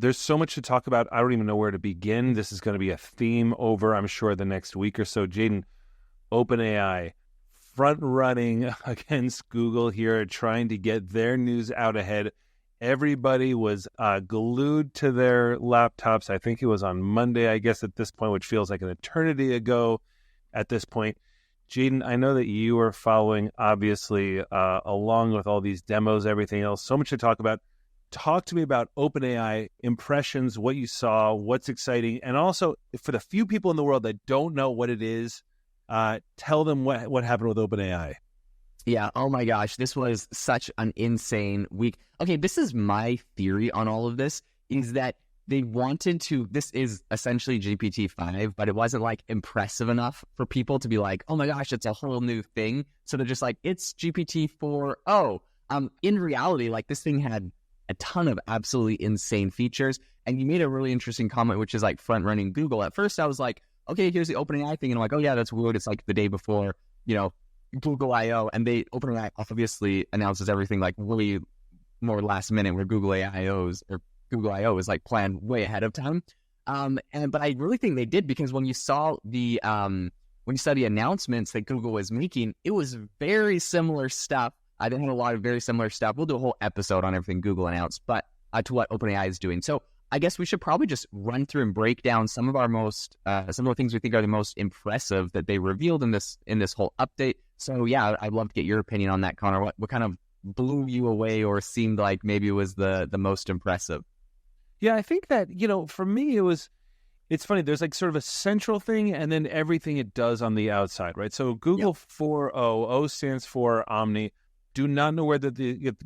There's so much to talk about. I don't even know where to begin. This is going to be a theme over, I'm sure, the next week or so. Jaden, OpenAI front running against Google here, trying to get their news out ahead. Everybody was glued to their laptops. I think it was on Monday, I guess, at this point, which feels like an eternity ago at this point. Jaden, I know that you are following, obviously, along with all these demos, everything else. So much to talk about. Talk to me about OpenAI impressions, what you saw, what's exciting, and also for the few people in the world that don't know what it is, tell them what happened with OpenAI. Yeah, oh my gosh, this was such an insane week. Okay, this is my theory on all of this, is that they wanted to, this is essentially GPT-5, but it wasn't like impressive enough for people to be like, oh my gosh, it's a whole new thing. So they're just like, it's GPT-4o. In reality, like this thing had a ton of absolutely insane features. And you made a really interesting comment, which is like front running Google. At first I was like, okay, here's the OpenAI thing. And I'm like, oh yeah, that's weird. It's like the day before, Google I/O, and OpenAI obviously announces everything like way more last minute, where Google I/O is like planned way ahead of time. But I really think they did, because when you saw the announcements that Google was making, it was very similar stuff. They had a lot of very similar stuff. We'll do a whole episode on everything Google announced, but to what OpenAI is doing. So I guess we should probably just run through and break down some of the things we think are the most impressive that they revealed in this whole update. So yeah, I'd love to get your opinion on that, Connor. What kind of blew you away or seemed like maybe it was the most impressive? Yeah, I think that, for me, it's funny. There's like sort of a central thing and then everything it does on the outside, right? So Google 4o, O stands for Omni. Do not know where to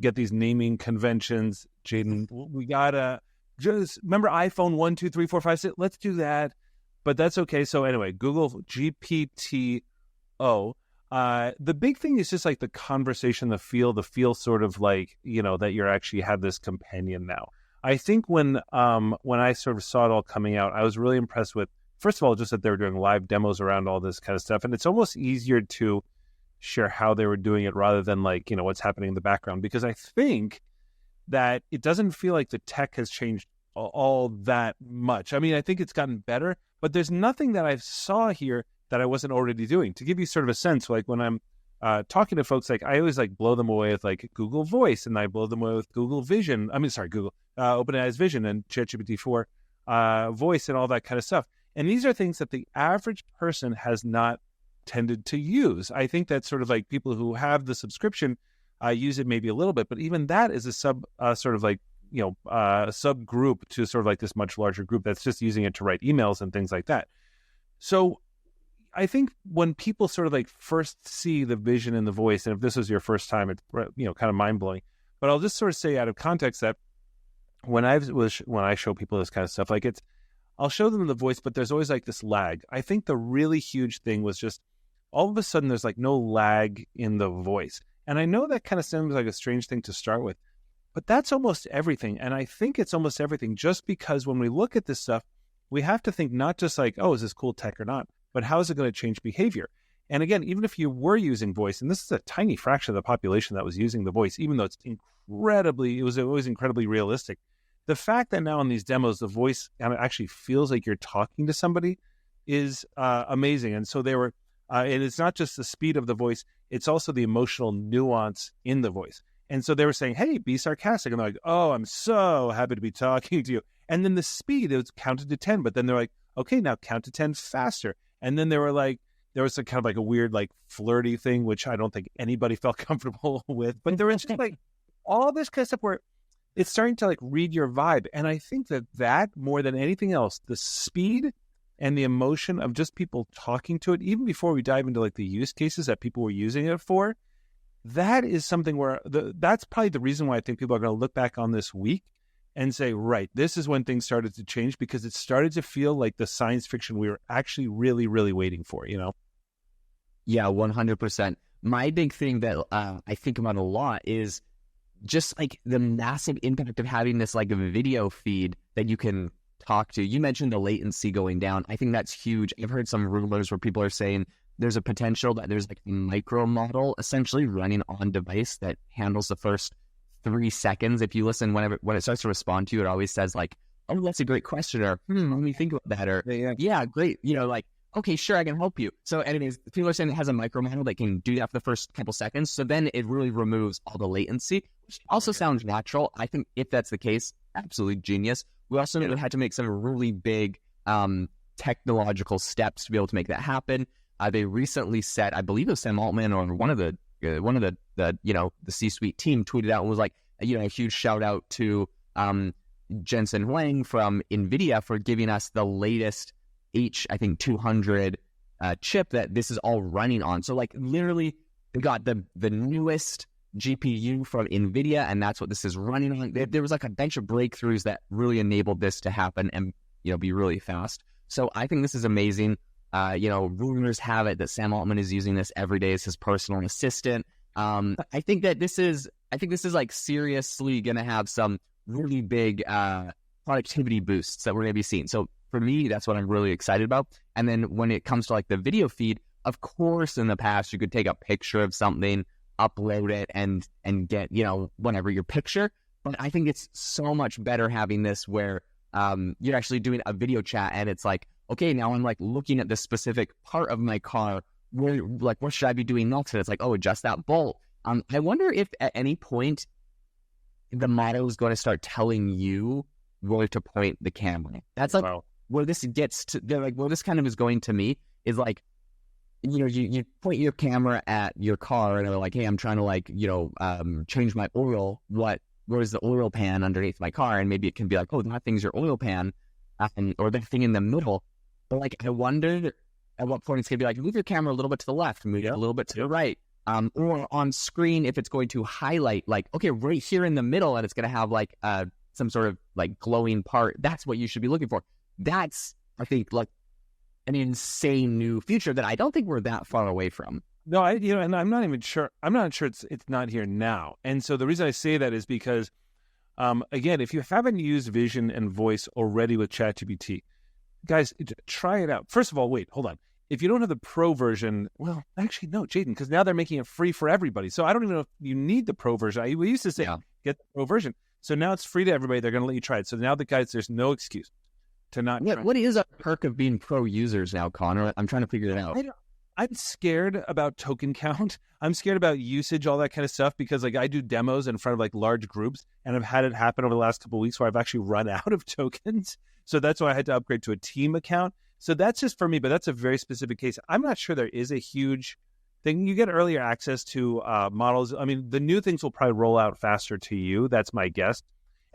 get these naming conventions, Jaden. We gotta just remember iPhone 1, 2, 3, 4, 5, 6. Let's do that, but that's okay. So anyway, Google GPT-4o. The big thing is just like the conversation, the feel sort of like, that you're actually have this companion now. I think when I sort of saw it all coming out, I was really impressed with, first of all, just that they were doing live demos around all this kind of stuff. And it's almost easier to share how they were doing it rather than like, what's happening in the background, because I think that it doesn't feel like the tech has changed all that much. I mean, I think it's gotten better, but there's nothing that I saw here that I wasn't already doing. To give you sort of a sense, like when I'm talking to folks, like I always like blow them away with like Google Voice, and I blow them away with Google Vision. Google OpenAI's Vision and ChatGPT-4 Voice and all that kind of stuff. And these are things that the average person has not tended to use. I think that sort of like people who have the subscription use it maybe a little bit, but even that is a subgroup to sort of like this much larger group that's just using it to write emails and things like that. So I think when people sort of like first see the Vision and the Voice, and if this was your first time, it's kind of mind blowing. But I'll just sort of say out of context that when I show people this kind of stuff, like I'll show them the Voice, but there's always like this lag. I think the really huge thing was just all of a sudden there's like no lag in the Voice, and I know that kind of sounds like a strange thing to start with, but that's almost everything. And I think it's almost everything just because when we look at this stuff, we have to think not just like, oh, is this cool tech or not, but how is it going to change behavior? And again, even if you were using Voice, and this is a tiny fraction of the population that was using the Voice, even though it was always incredibly realistic. The fact that now in these demos, the Voice actually feels like you're talking to somebody is amazing. And so they were, and it's not just the speed of the Voice, it's also the emotional nuance in the Voice. And so they were saying, hey, be sarcastic. And they're like, oh, I'm so happy to be talking to you. And then the speed, it was counted to 10, but then they're like, okay, now count to 10 faster. And then they were like, there was a kind of like a weird, like flirty thing, which I don't think anybody felt comfortable with. But there was just like all this kind of stuff where it's starting to like read your vibe. And I think that more than anything else, the speed and the emotion of just people talking to it, even before we dive into like the use cases that people were using it for, that is something where that's probably the reason why I think people are going to look back on this week and say, right, this is when things started to change, because it started to feel like the science fiction we were actually really, really waiting for, Yeah, 100%. My big thing that I think about a lot is just like the massive impact of having this like a video feed that you can talk to. You mentioned the latency going down. I think that's huge. I've heard some rumors where people are saying there's a potential that there's like a micro model essentially running on device that handles the first 3 seconds. If you listen, when it starts to respond to you, it always says like, oh, that's a great question, or let me think about that, or yeah, great, like, okay, sure, I can help you. So anyways, people are saying it has a micro model that can do that for the first couple seconds. So then it really removes all the latency, which also sounds natural. I think if that's the case, absolutely genius. We also had to make some really big technological steps to be able to make that happen. They recently said, I believe it was Sam Altman or one of the the C-suite team tweeted out and was like, a huge shout out to Jensen Huang from NVIDIA for giving us the latest I think 200 chip that this is all running on. So like literally they got the newest GPU from NVIDIA, and that's what this is running on. There was like a bunch of breakthroughs that really enabled this to happen and be really fast. So I think this is amazing. Rumors have it that Sam Altman is using this every day as his personal assistant. I think this is like seriously going to have some really big productivity boosts that we're going to be seeing. So for me, that's what I'm really excited about. And then when it comes to like the video feed, of course, in the past, you could take a picture of something, upload it, and get, whatever your picture. But I think it's so much better having this where you're actually doing a video chat and it's like, okay, now I'm like looking at this specific part of my car. What should I be doing next? And it's like, oh, adjust that bolt. I wonder if at any point the model is going to start telling you where to point the camera. That's like where this gets to. They're like, well, this kind of is going to me is like, you point your camera at your car and they're like, hey, I'm trying to change my oil. Where's the oil pan underneath my car? And maybe it can be like, oh, that thing's your oil pan, or that thing in the middle. But like, I wondered at what point it's gonna be like, move your camera a little bit to the left, move it a little bit to the right. Or on screen, if it's going to highlight, like, okay, right here in the middle, and it's going to have like some sort of like glowing part. That's what you should be looking for. That's, I think, like an insane new feature that I don't think we're that far away from. No, and I'm not even sure. I'm not sure it's not here now. And so the reason I say that is because, again, if you haven't used vision and voice already with ChatGPT, guys, try it out. First of all, wait, hold on. If you don't have the pro version, well, actually, no, Jaden, because now they're making it free for everybody. So I don't even know if you need the pro version. We used to say, get the pro version. So now it's free to everybody. They're going to let you try it. So now there's no excuse to not try it. What is a perk of being pro users now, Connor? I'm trying to figure it out. I'm scared about token count. I'm scared about usage, all that kind of stuff, because like I do demos in front of like large groups, and I've had it happen over the last couple of weeks where I've actually run out of tokens. So that's why I had to upgrade to a team account. So that's just for me, but that's a very specific case. I'm not sure there is a huge thing. You get earlier access to models. I mean, the new things will probably roll out faster to you. That's my guess.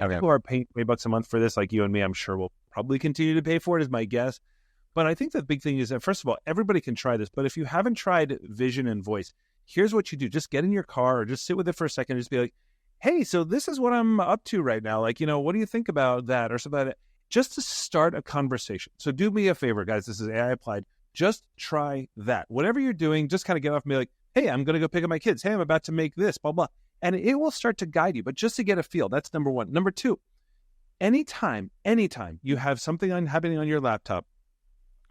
Okay. People are paying $20 a month for this, like you and me, I'm sure will probably continue to pay for it, is my guess. But I think the big thing is that, first of all, everybody can try this. But if you haven't tried vision and voice, here's what you do. Just get in your car or just sit with it for a second and just be like, hey, so this is what I'm up to right now. Like, what do you think about that or something like that? Just to start a conversation. So do me a favor, guys. This is AI Applied. Just try that. Whatever you're doing, just kind of get off and be like, hey, I'm going to go pick up my kids. Hey, I'm about to make this, blah, blah. And it will start to guide you. But just to get a feel, that's number one. Number two, anytime you have something happening on your laptop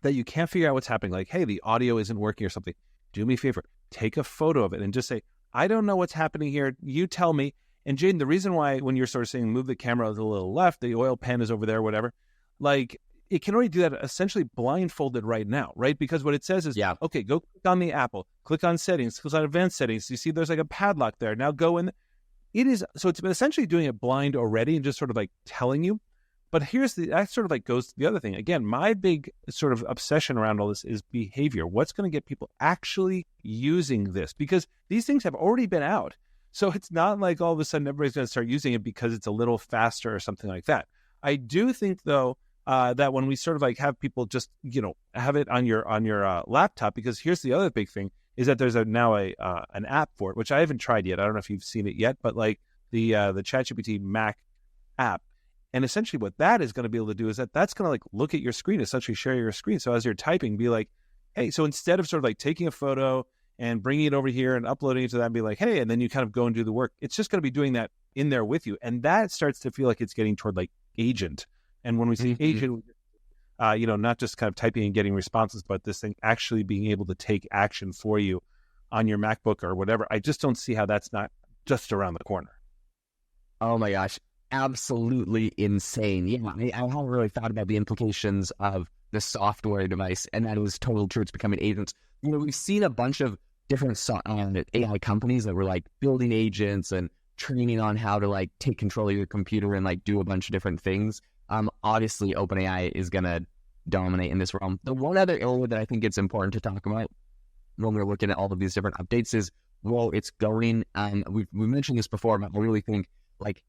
that you can't figure out what's happening, like, hey, the audio isn't working or something, do me a favor. Take a photo of it and just say, I don't know what's happening here. You tell me. And Jaden, the reason why when you're sort of saying move the camera a little left, the oil pan is over there, whatever, like it can already do that essentially blindfolded right now, right? Because what it says is, okay, go click on the Apple, click on settings, click on advanced settings. You see there's like a padlock there. Now go in. So it's essentially doing it blind already and just sort of like telling you. But that sort of like goes to the other thing. Again, my big sort of obsession around all this is behavior. What's going to get people actually using this? Because these things have already been out. So it's not like all of a sudden everybody's going to start using it because it's a little faster or something like that. I do think, though, that when we sort of like have people just, have it on your laptop, because here's the other big thing is that there's now an app for it, which I haven't tried yet. I don't know if you've seen it yet, but like the ChatGPT Mac app. And essentially what that is going to be able to do is that's going to like look at your screen, essentially share your screen. So as you're typing, be like, hey, so instead of sort of like taking a photo and bringing it over here and uploading it to that and be like, hey, and then you kind of go and do the work, it's just going to be doing that in there with you. And that starts to feel like it's getting toward like agent. And when we say agent, not just kind of typing and getting responses, but this thing actually being able to take action for you on your MacBook or whatever. I just don't see how that's not just around the corner. Oh my gosh. absolutely insane. Yeah, I haven't really thought about the implications of the software device, and that was total true. It's becoming agents. We've seen a bunch of different AI companies that were like building agents and training on how to like take control of your computer and like do a bunch of different things. Obviously, OpenAI is gonna dominate in this realm. The one other area that I think it's important to talk about when we're looking at all of these different updates is, well, it's going. We mentioned this before, but I really think like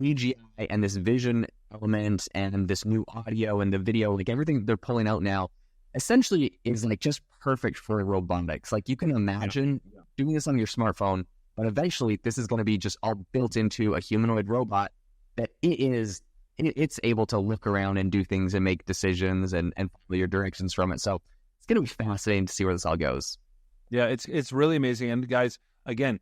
AGI and this vision element and this new audio and the video, like everything they're pulling out now, essentially is like just perfect for robotics. Like you can imagine doing this on your smartphone, but eventually this is going to be just all built into a humanoid robot that it's able to look around and do things and make decisions and follow your directions from it. So it's going to be fascinating to see where this all goes. Yeah, it's really amazing. And guys, again,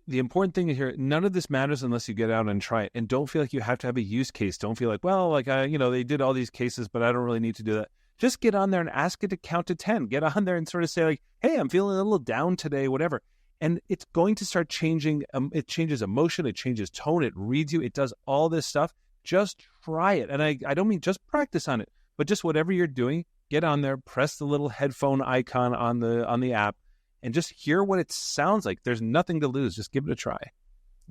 the important thing here, none of this matters unless you get out and try it. And don't feel like you have to have a use case. Don't feel like, well, like they did all these cases, but I don't really need to do that. Just get on there and ask it to count to 10. Get on there and sort of say like, hey, I'm feeling a little down today, whatever. And it's going to start changing. It changes emotion. It changes tone. It reads you. It does all this stuff. Just try it. And I don't mean just practice on it, but just whatever you're doing, get on there, press the little headphone icon on the app, and just hear what it sounds like. There's nothing to lose. Just give it a try.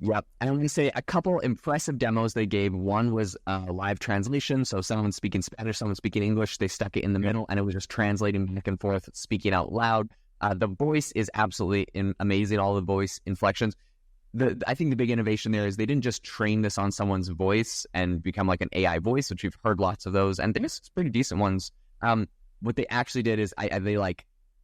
Yep. And I'm going to say a couple impressive demos they gave. One was live translation. So someone speaking Spanish, someone speaking English, they stuck it in the middle and it was just translating back and forth, speaking out loud. The voice is absolutely amazing. All the voice inflections. I think the big innovation there is they didn't just train this on someone's voice and become like an AI voice, which we've heard lots of those. And there's pretty decent ones. What they actually did is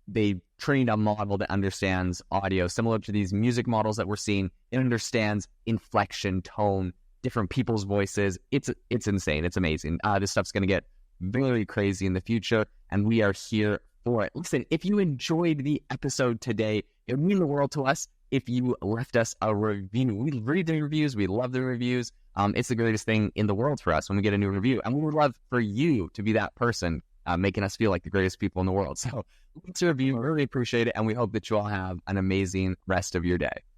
they trained a model that understands audio, similar to these music models that we're seeing. It understands inflection, tone, different people's voices. It's insane. It's amazing. This stuff's going to get very crazy in the future, and we are here for it. Listen, if you enjoyed the episode today, it would mean the world to us if you left us a review. We read the reviews. We love the reviews. It's the greatest thing in the world for us when we get a new review, and we would love for you to be that person making us feel like the greatest people in the world. So, leave us a review. We really appreciate it, and we hope that you all have an amazing rest of your day.